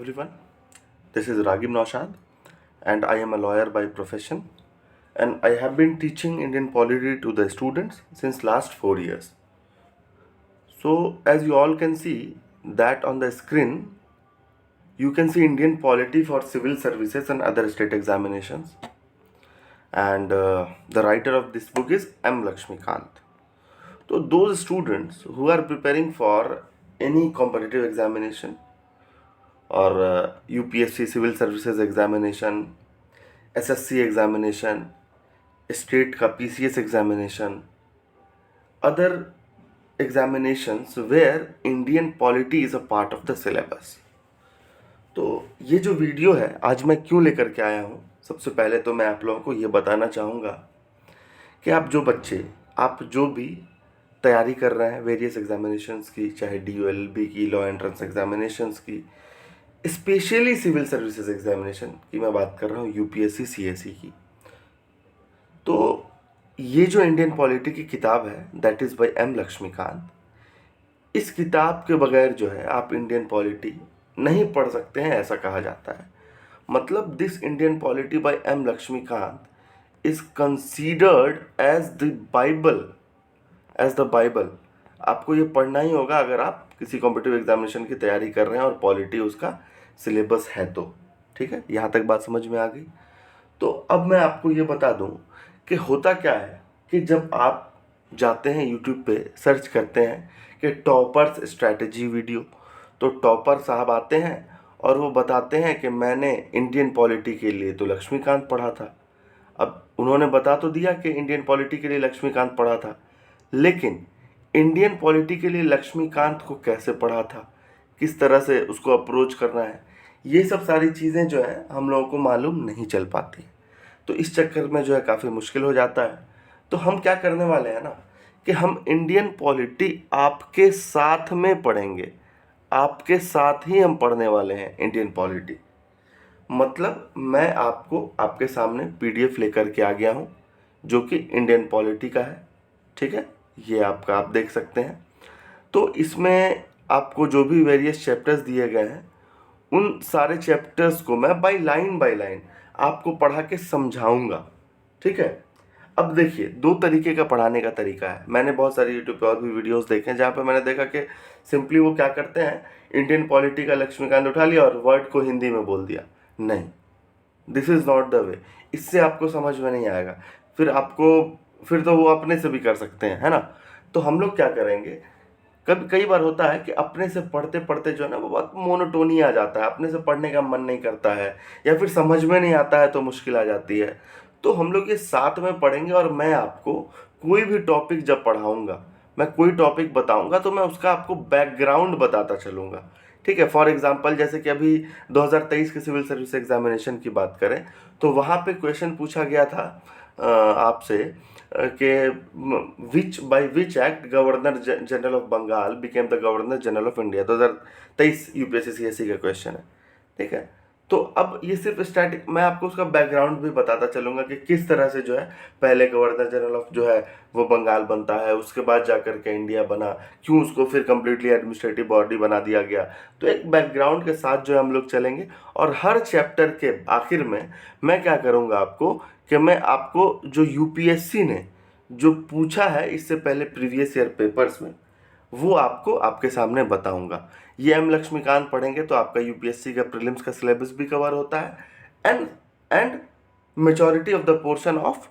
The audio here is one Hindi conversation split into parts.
everyone. This is Ragib Naushad, and I am a lawyer by profession. And I have been teaching Indian polity to the students since last 4 years. So, as you all can see, that on the screen, you can see Indian polity for civil services and other state examinations. And the writer of this book is M. Lakshmikant. So, those students who are preparing for any competitive examination or UPSC civil services examination, SSC examination, state का PCS examination, other examinations where Indian polity is a part of the syllabus. तो ये जो वीडियो है आज मैं क्यों लेकर के आया हूँ, सबसे पहले तो मैं आप लोगों को ये बताना चाहूँगा कि आप जो भी तैयारी कर रहे हैं वेरियस एग्जामिनेशंस की, चाहे DOLB की, लॉ एंट्रेंस एग्जामिनेशंस की, स्पेशली सिविल सर्विसेज एग्जामिनेशन की मैं बात कर रहा हूँ, UPSC CSE की। तो ये जो इंडियन पॉलिटी की किताब है that is by M. Laxmikanth, इस किताब के बगैर जो है आप इंडियन पॉलिटी नहीं पढ़ सकते हैं, ऐसा कहा जाता है। मतलब this Indian polity by M. Laxmikanth is considered as the Bible. आपको ये पढ़ना ही होगा अगर आप किसी कॉम्पिटिटिव एग्जामिनेशन की तैयारी कर रहे हैं और पॉलिटी उसका सिलेबस है तो। ठीक है, यहाँ तक बात समझ में आ गई। तो अब मैं आपको ये बता दूं कि होता क्या है कि जब आप जाते हैं यूट्यूब पे सर्च करते हैं कि टॉपर्स स्ट्रैटेजी वीडियो, तो टॉपर साहब आते हैं और वो बताते हैं कि मैंने इंडियन पॉलिटी के लिए तो लक्ष्मीकांत पढ़ा था। अब उन्होंने बता तो दिया कि इंडियन पॉलिटी के लिए लक्ष्मीकांत पढ़ा था, लेकिन इंडियन पॉलिटी के लिए लक्ष्मीकांत को कैसे पढ़ा था, किस तरह से उसको अप्रोच करना है, ये सब सारी चीज़ें जो है हम लोगों को मालूम नहीं चल पाती। तो इस चक्कर में जो है काफ़ी मुश्किल हो जाता है। तो हम क्या करने वाले हैं ना कि हम इंडियन पॉलिटी आपके साथ में पढ़ेंगे, आपके साथ ही हम पढ़ने वाले हैं इंडियन पॉलिटी। मतलब मैं आपको आपके सामने PDF लेकर के आ गया हूँ जो कि इंडियन पॉलिटी का है। ठीक है, ये आप देख सकते हैं। तो इसमें आपको जो भी वेरियस चैप्टर्स दिए गए हैं उन सारे चैप्टर्स को मैं बाय लाइन आपको पढ़ा के समझाऊंगा। ठीक है, अब देखिए दो तरीके का पढ़ाने का तरीका है। मैंने बहुत सारे यूट्यूब पे और भी वीडियोस देखे हैं जहाँ पे मैंने देखा कि सिंपली वो क्या करते हैं, इंडियन पॉलिटी का लक्ष्मीकांत उठा लिया और वर्ड को हिंदी में बोल दिया। नहीं, this is not the way. इससे आपको समझ में नहीं आएगा। फिर तो वो अपने से भी कर सकते हैं, है ना। तो हम लोग क्या करेंगे, कई बार होता है कि अपने से पढ़ते पढ़ते जो है ना वो बहुत मोनोटोनी आ जाता है, अपने से पढ़ने का मन नहीं करता है या फिर समझ में नहीं आता है तो मुश्किल आ जाती है। तो हम लोग ये साथ में पढ़ेंगे और मैं आपको कोई भी टॉपिक जब पढ़ाऊँगा, मैं कोई टॉपिक बताऊँगा तो मैं उसका आपको बैकग्राउंड बताता चलूँगा। ठीक है, फॉर एग्जांपल जैसे कि अभी 2023 के सिविल सर्विस एग्जामिनेशन की बात करें तो वहाँ पे क्वेश्चन पूछा गया था आपसे कि by which act governor general of Bengal became the governor general of India. 2023 UPSC CSE का क्वेश्चन है। ठीक है, तो अब ये सिर्फ स्टैटिक, मैं आपको उसका बैकग्राउंड भी बताता चलूँगा कि किस तरह से जो है पहले गवर्नर जनरल ऑफ जो है वो बंगाल बनता है, उसके बाद जाकर के इंडिया बना, क्यों उसको फिर कम्प्लीटली एडमिनिस्ट्रेटिव बॉडी बना दिया गया। तो एक बैकग्राउंड के साथ जो है हम लोग चलेंगे और हर चैप्टर के आखिर में मैं क्या करूँगा आपको कि मैं आपको जो UPSC ने जो पूछा है इससे पहले प्रीवियस ईयर पेपर्स में वो आपको आपके सामने बताऊंगा। ये M. लक्ष्मीकांत पढ़ेंगे तो आपका UPSC का प्रीलिम्स का सिलेबस भी कवर होता है and majority of the portion of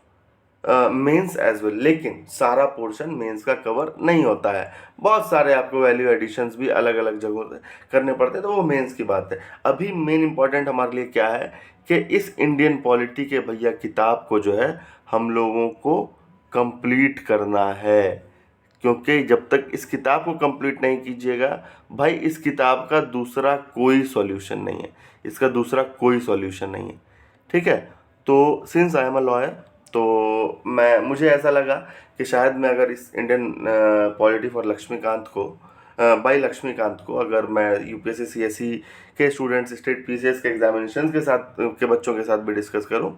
mains as well. लेकिन सारा पोर्शन मेंस का कवर नहीं होता है, बहुत सारे आपको वैल्यू एडिशंस भी अलग अलग जगहों से करने पड़ते हैं, तो वो मेंस की बात है। अभी मेन इंपॉर्टेंट हमारे लिए क्या है कि इस इंडियन पॉलिटी के भैया किताब को जो है हम लोगों को कंप्लीट करना है, क्योंकि जब तक इस किताब को कंप्लीट नहीं कीजिएगा भाई, इस किताब का दूसरा कोई सॉल्यूशन नहीं है, इसका दूसरा कोई सॉल्यूशन नहीं है। ठीक है, तो since I am a lawyer तो मुझे ऐसा लगा कि शायद मैं अगर इस इंडियन पॉलिटी फॉर लक्ष्मीकांत को बाय लक्ष्मीकांत को अगर मैं UPSC CSE के स्टूडेंट्स, स्टेट PCS के एग्जामिनेशन के साथ के बच्चों के साथ भी डिस्कस करूं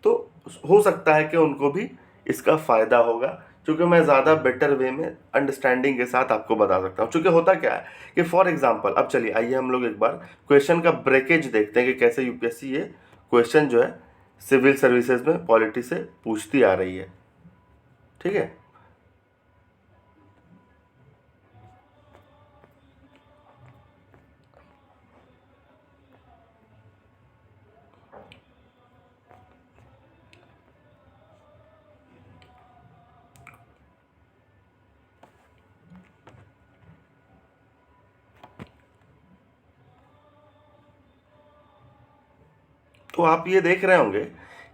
तो हो सकता है कि उनको भी इसका फ़ायदा होगा। क्योंकि मैं ज़्यादा बेटर वे में अंडरस्टैंडिंग के साथ आपको बता सकता हूँ। क्योंकि होता क्या है कि फॉर एग्जांपल, अब चलिए आइए हम लोग एक बार क्वेश्चन का ब्रेकेज देखते हैं कि कैसे यूपीएससी ये क्वेश्चन जो है सिविल सर्विसेज में पॉलिटी से पूछती आ रही है। ठीक है, तो आप ये देख रहे होंगे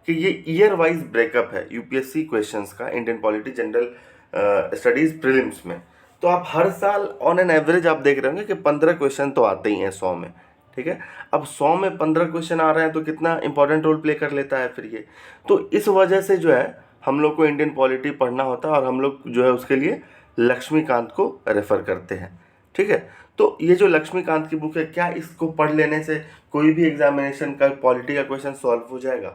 कि ये ईयर वाइज ब्रेकअप है यूपीएससी क्वेश्चंस का Indian polity general studies prelims में। तो आप हर साल ऑन एन एवरेज आप देख रहे होंगे कि 15 क्वेश्चन तो आते ही हैं 100 में। ठीक है, अब 100 में 15 क्वेश्चन आ रहे हैं तो कितना इंपॉर्टेंट रोल प्ले कर लेता है फिर ये। तो इस वजह से जो है हम लोग को इंडियन पॉलिटी पढ़ना होता है और हम लोग जो है उसके लिए लक्ष्मीकांत को रेफर करते हैं। ठीक है, तो ये जो लक्ष्मीकांत की बुक है, क्या इसको पढ़ लेने से कोई भी एग्जामिनेशन का पॉलिटी का क्वेश्चन सॉल्व हो जाएगा?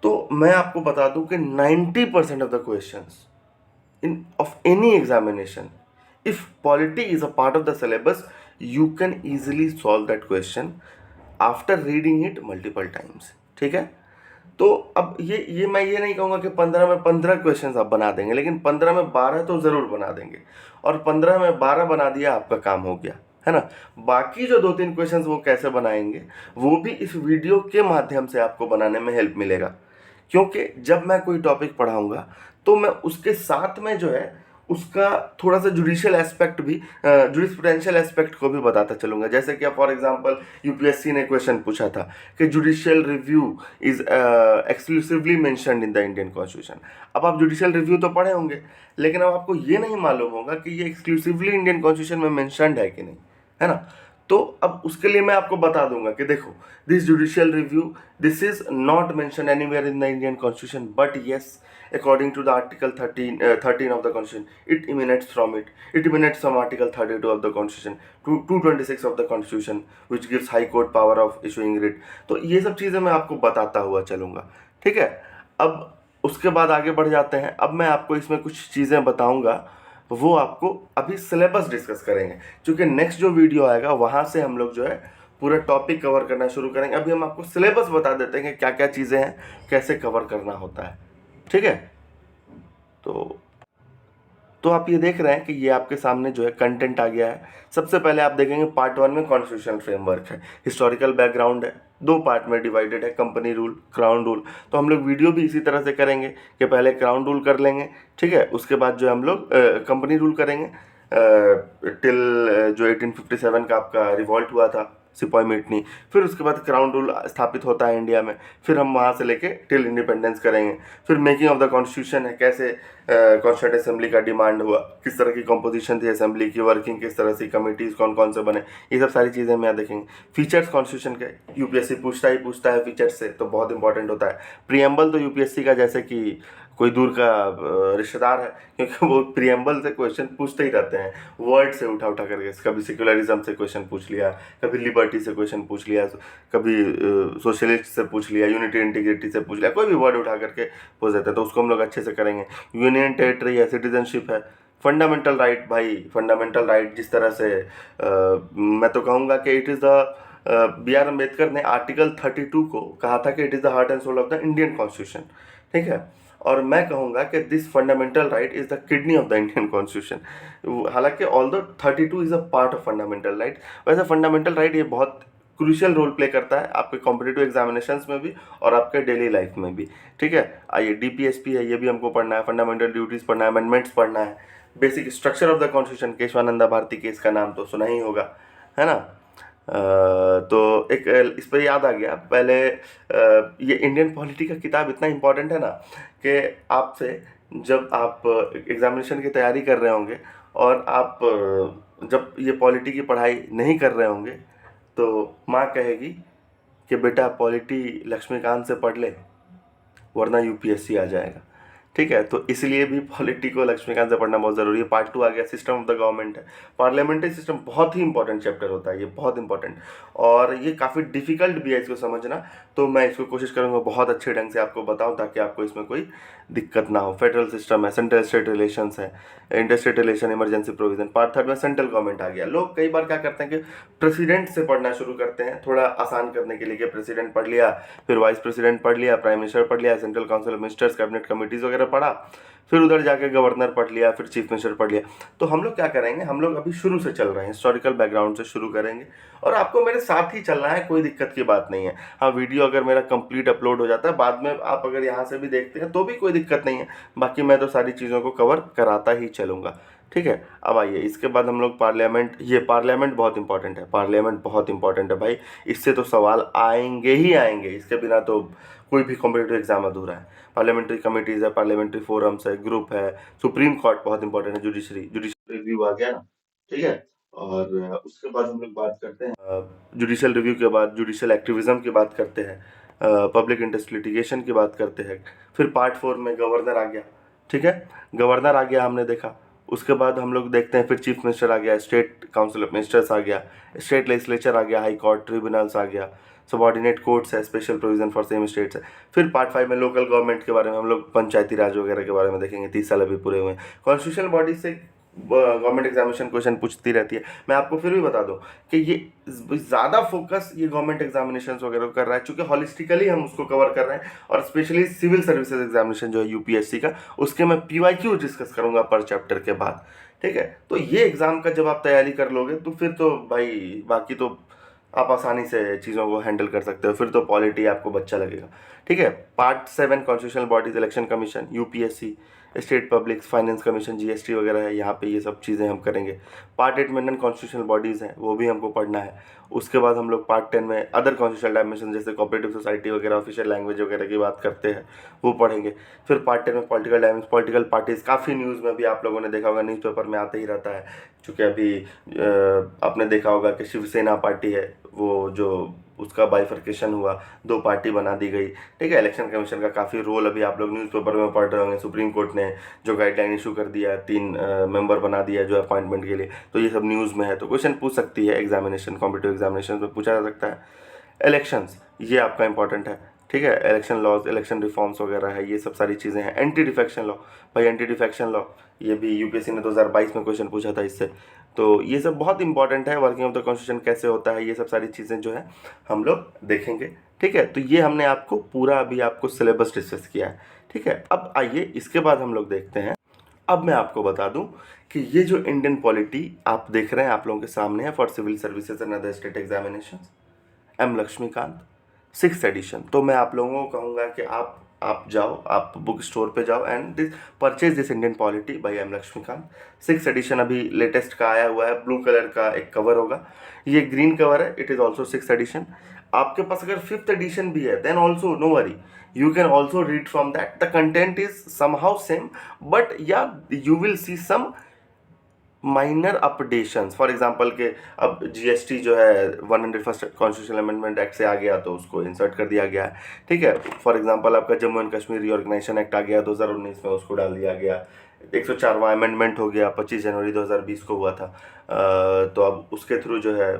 तो मैं आपको बता दूं कि 90% of the questions in of any examination, if polity is a part of the syllabus, you can easily solve that question after reading it multiple times। ठीक है, तो अब ये मैं ये नहीं कहूँगा कि 15 में 15 क्वेश्चन आप बना देंगे, लेकिन 15 में 12 तो ज़रूर बना देंगे। और 15 में 12 बना दिया, आपका काम हो गया, है ना। बाकी जो 2-3 क्वेश्चन वो कैसे बनाएंगे, वो भी इस वीडियो के माध्यम से आपको बनाने में हेल्प मिलेगा। क्योंकि जब मैं कोई टॉपिक पढ़ाऊँगा तो मैं उसके साथ में जो है उसका थोड़ा सा जुडिशियल एस्पेक्ट भी, जुडिस्प्रूडेंशियल एस्पेक्ट को भी बताता चलूँगा। जैसे कि फॉर एग्जांपल यूपीएससी ने क्वेश्चन पूछा था कि judicial review is exclusively mentioned in the Indian constitution. अब आप जुडिशियल रिव्यू तो पढ़े होंगे, लेकिन अब आपको ये नहीं मालूम होगा कि ये एक्सक्लूसिवली इंडियन कॉन्स्टिट्यूशन में मेंशन्ड है कि नहीं, है ना। तो अब उसके लिए मैं आपको बता दूंगा कि देखो, this judicial review, this is not mention anywhere in the Indian constitution, but yes according to the article 13 of the constitution it emanates from article 32 of the constitution to 226 of the constitution which gives high court power of issuing writ। तो ये सब चीज़ें मैं आपको बताता हुआ चलूँगा। ठीक है, अब उसके बाद आगे बढ़ जाते हैं। अब मैं आपको इसमें कुछ चीज़ें बताऊँगा, वो आपको अभी सिलेबस डिस्कस करेंगे, क्योंकि नेक्स्ट जो वीडियो आएगा वहाँ से हम लोग जो है पूरा टॉपिक कवर करना शुरू करेंगे। अभी हम आपको सिलेबस बता देते हैं कि क्या क्या चीज़ें हैं, कैसे कवर करना होता है। ठीक है, तो आप ये देख रहे हैं कि ये आपके सामने जो है कंटेंट आ गया है। सबसे पहले आप देखेंगे पार्ट 1 में कॉन्स्टिट्यूशनल फ्रेमवर्क है, हिस्टोरिकल बैकग्राउंड है, 2 पार्ट में डिवाइडेड है, कंपनी रूल, क्राउन रूल। तो हम लोग वीडियो भी इसी तरह से करेंगे कि पहले क्राउन रूल कर लेंगे, ठीक है, उसके बाद जो हम लोग कंपनी रूल करेंगे टिल जो 1857 का आपका रिवॉल्ट हुआ था सिपाही मिटनी। फिर उसके बाद क्राउन रूल स्थापित होता है इंडिया में, फिर हम वहाँ से लेके टिल इंडिपेंडेंस करेंगे। फिर मेकिंग ऑफ द कॉन्स्टिट्यूशन है, कैसे कॉन्स्टिट्यूंट असेंबली का डिमांड हुआ, किस तरह की कॉम्पोजिशन थी असेंबली की, वर्किंग किस तरह से, कमिटीज़ कौन कौन से बने, ये सब सारी चीज़ें हम यहाँ देखेंगे। फीचर्स कॉन्स्टिट्यूशन के यूपीएससी पूछता है फीचर्स से, तो बहुत इंपॉर्टेंट होता है। प्रीएम्बल तो यूपीएससी का जैसे कि कोई दूर का रिश्तेदार है, क्योंकि वो प्रीएम्बल से क्वेश्चन पूछते ही रहते हैं, वर्ड से उठा करके। कभी सेक्युलरिज्म से क्वेश्चन पूछ लिया, कभी लिबर्टी से क्वेश्चन पूछ लिया, कभी सोशलिस्ट से पूछ लिया, यूनिटी इंटीग्रिटी से पूछ लिया, कोई भी वर्ड उठा करके पूछ देते हैं, तो उसको हम लोग अच्छे से करेंगे। यूनियन टेरिटरी है, सिटीजनशिप है, फंडामेंटल राइट, भाई फंडामेंटल राइट जिस तरह से मैं तो कहूँगा कि it is the B R Ambedkar ने आर्टिकल 32 को कहा था कि it is the heart and soul of the Indian constitution. ठीक है, और मैं कहूँगा कि this fundamental right is the kidney of the Indian constitution. हालांकि although 32 is a part of fundamental right, वैसे फंडामेंटल राइट ये बहुत क्रूशियल रोल प्ले करता है आपके कॉम्पिटिटिव एग्जामिनेशंस में भी और आपके डेली लाइफ में भी। ठीक है, आइए डीपीएसपी है, ये भी हमको पढ़ना है, फंडामेंटल ड्यूटीज़ पढ़ना है, अमेंडमेंट्स पढ़ना है, basic structure of the constitution, Kesavananda Bharati case का नाम तो सुना ही होगा, है ना। तो एक इस पर याद आ गया पहले, ये इंडियन पॉलिटी का किताब इतना इम्पोर्टेंट है ना कि आपसे जब आप एग्जामिनेशन की तैयारी कर रहे होंगे और आप जब ये पॉलिटी की पढ़ाई नहीं कर रहे होंगे तो माँ कहेगी कि बेटा पॉलिटी लक्ष्मीकांत से पढ़ ले वरना यूपीएससी आ जाएगा। ठीक है, तो इसलिए भी पॉलिटी को लक्ष्मीकांत से पढ़ना बहुत ज़रूरी है। पार्ट 2 आ गया सिस्टम ऑफ द गवर्नमेंट है। पार्लियामेंट्री सिस्टम बहुत ही इंपॉर्टेंट चैप्टर होता है, ये बहुत इंपॉर्टेंट, और ये काफ़ी डिफिकल्ट भी है इसको समझना। तो मैं इसको कोशिश करूँगा बहुत अच्छे ढंग से आपको बताऊँ ताकि आपको इसमें कोई दिक्कत ना हो। फेडरल सिस्टम है, सेंट्रल स्टेट रिलेशंस है, inter state relation, emergency provision. Part 3 में सेंट्रल गवर्नमेंट आ गया। लोग कई बार क्या करते हैं कि प्रेसिडेंट से पढ़ना शुरू करते हैं थोड़ा आसान करने के लिए, कि प्रेसिडेंट पढ़ लिया, फिर वाइस प्रेसिडेंट पढ़ लिया, प्राइम मिनिस्टर पढ़ लिया, central council of ministers, cabinet committees वगैरह पढ़ा, फिर उधर जाके गवर्नर पढ़ लिया, फिर चीफ मिनिस्टर पढ़ लिया। तो हम लोग क्या करेंगे, हम लोग अभी शुरू से चल रहे हैं, हिस्टोरिकल बैकग्राउंड से शुरू करेंगे, और आपको मेरे साथ ही चलना है, कोई दिक्कत की बात नहीं है। हाँ, वीडियो अगर मेरा कंप्लीट अपलोड हो जाता है, बाद में आप अगर यहाँ से भी देखते हैं तो भी कोई दिक्कत नहीं है, बाकी मैं तो सारी चीज़ों को कवर कराता ही चलूँगा। ठीक है, अब आइए इसके बाद हम लोग पार्लियामेंट, ये पार्लियामेंट बहुत इंपॉर्टेंट है, पार्लियामेंट बहुत इंपॉर्टेंट है भाई, इससे तो सवाल आएंगे ही आएंगे, इसके बिना तो कोई भी कॉम्पिटिटिव एग्जाम अधूरा है। पार्लियामेंट्री कमिटीज़ है, पार्लियामेंट्री फोरम्स है, ग्रुप है, सुप्रीम कोर्ट बहुत इंपॉर्टेंट है, जुडिशरी रिव्यू आ गया ना, ठीक है। और उसके बाद हम लोग बात करते हैं जुडिशियल रिव्यू के बाद जुडिशियल एक्टिविज्म की बात करते हैं, पब्लिक इंटरेस्ट लिटिगेशन की बात करते हैं। फिर पार्ट 4 में गवर्नर आ गया, ठीक है, गवर्नर आ गया हमने देखा। उसके बाद हम लोग देखते हैं फिर चीफ मिनिस्टर आ गया, स्टेट काउंसिल ऑफ मिनिस्टर्स आ गया, स्टेट लेजिस्लेचर आ गया, हाई कोर्ट, ट्रिब्यूनल्स आ गया, सबॉर्डिनेट कोर्ट्स है, special provision for same states है। फिर पार्ट 5 में लोकल गवर्नमेंट के बारे में हम लोग पंचायती राज वगैरह के बारे में देखेंगे, 30 साल अभी पूरे हुए हैं। कॉन्स्टिट्यूशनल बॉडी से गवर्नमेंट एग्जामिनेशन क्वेश्चन पूछती रहती है। मैं आपको फिर भी बता दूं कि ये ज़्यादा फोकस ये गवर्नमेंट एग्जामिनेशन वगैरह कर रहा है, चूँकि हॉलिस्टिकली हम उसको कवर कर रहे हैं, और स्पेशली सिविल सर्विसेज एग्जामिनेशन जो है यूपीएससी का, उसके मैं पीवाईक्यू डिस्कस करूंगा पर चैप्टर के बाद। ठीक है, तो ये एग्ज़ाम का जब आप तैयारी कर लोगे तो फिर तो भाई बाकी तो आप आसानी से चीज़ों को हैंडल कर सकते हो, फिर तो पॉलिटी आपको बच्चा लगेगा। ठीक है, part 7 constitutional bodies, election commission, UPSC, state public finance commission, GST वगैरह है, यहाँ पे ये सब चीज़ें हम करेंगे। पार्ट 8 में नॉन कॉन्स्टिट्यूशनल बॉडीज़ हैं, वो भी हमको पढ़ना है। उसके बाद हम लोग पार्ट 10 में अदर कॉन्स्टिट्यूशनल डायमेंशन जैसे कोऑपरेटिव सोसाइटी वगैरह, ऑफिशियल लैंग्वेज वगैरह की बात करते हैं, वो पढ़ेंगे। फिर पार्ट 10 में पॉलिटिकल डायमेंशन, पॉलिटिकल पार्टीज़, काफ़ी न्यूज़ में भी आप लोगों ने देखा होगा, न्यूज़पेपर में आते ही रहता है, चूँकि अभी आपने देखा होगा कि शिवसेना पार्टी है, वो जो उसका बाइफर्केशन हुआ, 2 पार्टी बना दी गई। ठीक है, इलेक्शन कमीशन का काफ़ी रोल अभी आप लोग न्यूज़पेपर में पढ़ रहे होंगे, सुप्रीम कोर्ट ने जो गाइडलाइन इशू कर दिया, 3 मेंबर बना दिया जो अपॉइंटमेंट के लिए, तो ये सब न्यूज़ में है, तो क्वेश्चन पूछ सकती है एग्जामिनेशन, कॉम्पिटिटिव एग्जामिनेशन में पूछा जा सकता है। इलेक्शंस, ये आपका इंपॉर्टेंट है। ठीक है, इलेक्शन लॉज, इलेक्शन रिफॉर्म्स वगैरह है, ये सब सारी चीज़ें हैं। एंटी डिफेक्शन लॉ, भाई एंटी डिफेक्शन लॉ, ये भी यूपीएससी ने 2022 में क्वेश्चन पूछा था इससे, तो ये सब बहुत इंपॉर्टेंट है। वर्किंग ऑफ द कॉन्स्टिट्यूशन कैसे होता है, ये सब सारी चीज़ें जो है हम लोग देखेंगे। ठीक है, तो ये हमने आपको पूरा अभी आपको सिलेबस डिस्कस किया है। ठीक है, अब आइए इसके बाद हम लोग देखते हैं। अब मैं आपको बता दूं कि ये जो इंडियन पॉलिटी आप देख रहे हैं, आप लोगों के सामने है, for civil services and other state examination, M Laxmikanth, 6th edition. तो मैं आप लोगों को कहूँगा कि आप जाओ, आप बुक स्टोर पे जाओ and this purchase this Indian polity by M Laxmikanth. 6th edition अभी लेटेस्ट का आया हुआ है, ब्लू कलर का एक कवर होगा, ये ग्रीन कवर है, it is also 6th edition. आपके पास अगर 5th एडिशन भी है then also no worry, you can also read from that. The content is somehow same, but yeah, you will see some minor updations. For example के अब जीएसटी जो है 101st कॉन्स्टिट्यूशनल अमेंडमेंट एक्ट से आ गया तो उसको इंसर्ट कर दिया गया है। ठीक है, फॉर एग्जांपल आपका Jammu and Kashmir reorganisation act आ गया 2019 में, उसको डाल दिया गया। 104वां अमेंडमेंट हो गया, 25 जनवरी 2020 को हुआ था, तो अब उसके थ्रू जो है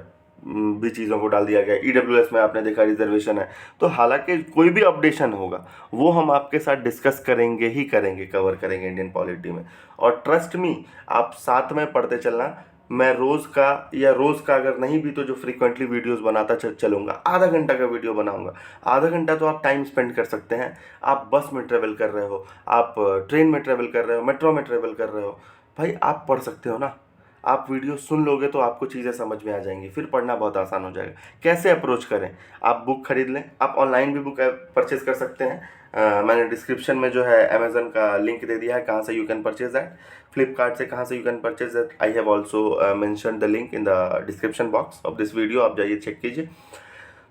भी चीज़ों को डाल दिया गया। ईडब्ल्यूएस में आपने देखा रिजर्वेशन है, तो हालांकि कोई भी अपडेशन होगा वो हम आपके साथ डिस्कस करेंगे ही करेंगे, कवर करेंगे इंडियन पॉलिटी में। और ट्रस्ट मी, आप साथ में पढ़ते चलना। मैं रोज़ का अगर नहीं भी तो जो फ्रीक्वेंटली वीडियोस बनाता चलूँगा, आधा घंटा का वीडियो बनाऊँगा। आधा घंटा तो आप टाइम स्पेंड कर सकते हैं, आप बस में ट्रेवल कर रहे हो, आप ट्रेन में ट्रेवल कर रहे हो, मेट्रो में ट्रेवल कर रहे हो, भाई आप पढ़ सकते हो ना। आप वीडियो सुन लोगे तो आपको चीज़ें समझ में आ जाएंगी, फिर पढ़ना बहुत आसान हो जाएगा। कैसे अप्रोच करें, आप बुक खरीद लें, आप ऑनलाइन भी बुक परचेज कर सकते हैं। मैंने डिस्क्रिप्शन में जो है अमेजन का लिंक दे दिया है, कहाँ से you can purchase that. Flipkart से कहाँ से you can purchase that, I have also mention the link in the description box of this video, आप जाइए चेक कीजिए।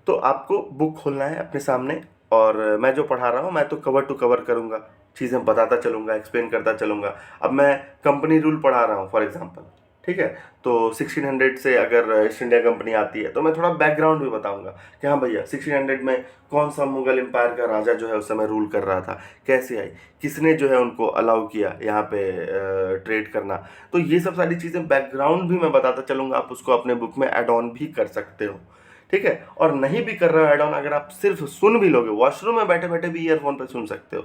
तो आपको बुक खोलना है अपने सामने, और मैं जो पढ़ा रहा हूँ मैं तो कवर टू कवर करूँगा, चीज़ें बताता चलूँगा, एक्सप्लेन करता चलूँगा। अब मैं कंपनी रूल पढ़ा रहा हूँ फॉर एग्जांपल, ठीक है। तो 1600 से अगर ईस्ट इंडिया कंपनी आती है तो मैं थोड़ा बैकग्राउंड भी बताऊंगा कि हाँ भैया 1600 में कौन सा मुगल एम्पायर का राजा जो है उस समय रूल कर रहा था, कैसे आई, किसने जो है उनको अलाउ किया यहाँ पे ट्रेड करना। तो ये सब सारी चीज़ें बैकग्राउंड भी मैं बताता चलूँगा, आप उसको अपने बुक में ऐड ऑन भी कर सकते हो, ठीक है। और नहीं भी कर रहे हो ऐड ऑन, अगर आप सिर्फ सुन भी लोगे, वॉशरूम में बैठे बैठे भी ईयरफोन पर सुन सकते हो,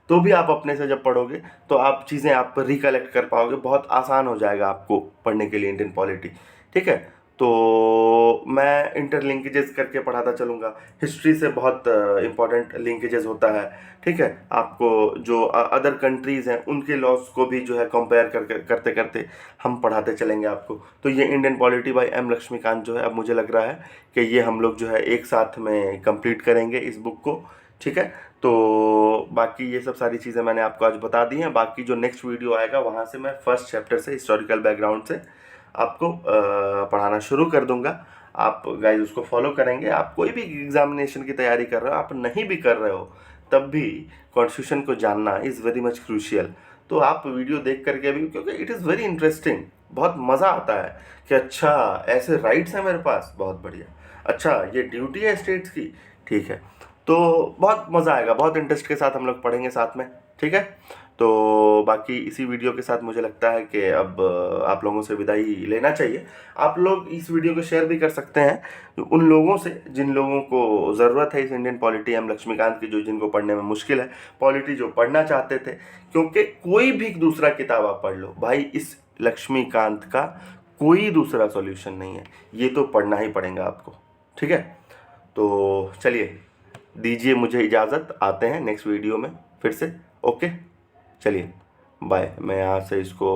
तो भी आप अपने से जब पढ़ोगे तो आप चीज़ें आप रिकलेक्ट कर पाओगे, बहुत आसान हो जाएगा आपको पढ़ने के लिए इंडियन पॉलिटी, ठीक है। तो मैं इंटरलिंकेजेस करके पढ़ाता चलूँगा, हिस्ट्री से बहुत इंपॉर्टेंट लिंकेजेस होता है, ठीक है। आपको जो अदर कंट्रीज़ हैं उनके लॉस को भी जो है कंपेयर करते करते हम पढ़ाते चलेंगे आपको। तो ये Indian polity by M Laxmikanth जो है, अब मुझे लग रहा है कि ये हम लोग जो है एक साथ में कंप्लीट करेंगे इस बुक को, ठीक है। तो बाकी ये सब सारी चीज़ें मैंने आपको आज बता दी हैं। बाकी जो नेक्स्ट वीडियो आएगा वहाँ से मैं फर्स्ट चैप्टर से हिस्टोरिकल बैकग्राउंड से आपको पढ़ाना शुरू कर दूंगा। आप गाइज उसको फॉलो करेंगे। आप कोई भी एग्जामिनेशन की तैयारी कर रहे हो, आप नहीं भी कर रहे हो, तब भी कॉन्स्टिट्यूशन को जानना इज़ वेरी मच क्रूशियल। तो आप वीडियो देख करके भी, क्योंकि इट इज़ वेरी इंटरेस्टिंग, बहुत मज़ा आता है कि अच्छा ऐसे राइट्स हैं मेरे पास, बहुत बढ़िया, अच्छा ये ड्यूटी है स्टेट्स की, ठीक है। तो बहुत मज़ा आएगा, बहुत इंटरेस्ट के साथ हम लोग पढ़ेंगे साथ में, ठीक है। तो बाकी इसी वीडियो के साथ मुझे लगता है कि अब आप लोगों से विदाई लेना चाहिए। आप लोग इस वीडियो को शेयर भी कर सकते हैं उन लोगों से जिन लोगों को ज़रूरत है इस इंडियन पॉलिटी एम लक्ष्मीकांत की, जो जिनको पढ़ने में मुश्किल है, पॉलिटी जो पढ़ना चाहते थे। क्योंकि कोई भी दूसरा किताब आप पढ़ लो भाई, इस लक्ष्मीकांत का कोई दूसरा सॉल्यूशन नहीं है, ये तो पढ़ना ही पड़ेगा आपको, ठीक है। तो चलिए दीजिए मुझे इजाज़त, आते हैं नेक्स्ट वीडियो में फिर से। ओके चलिए बाय। मैं यहाँ से इसको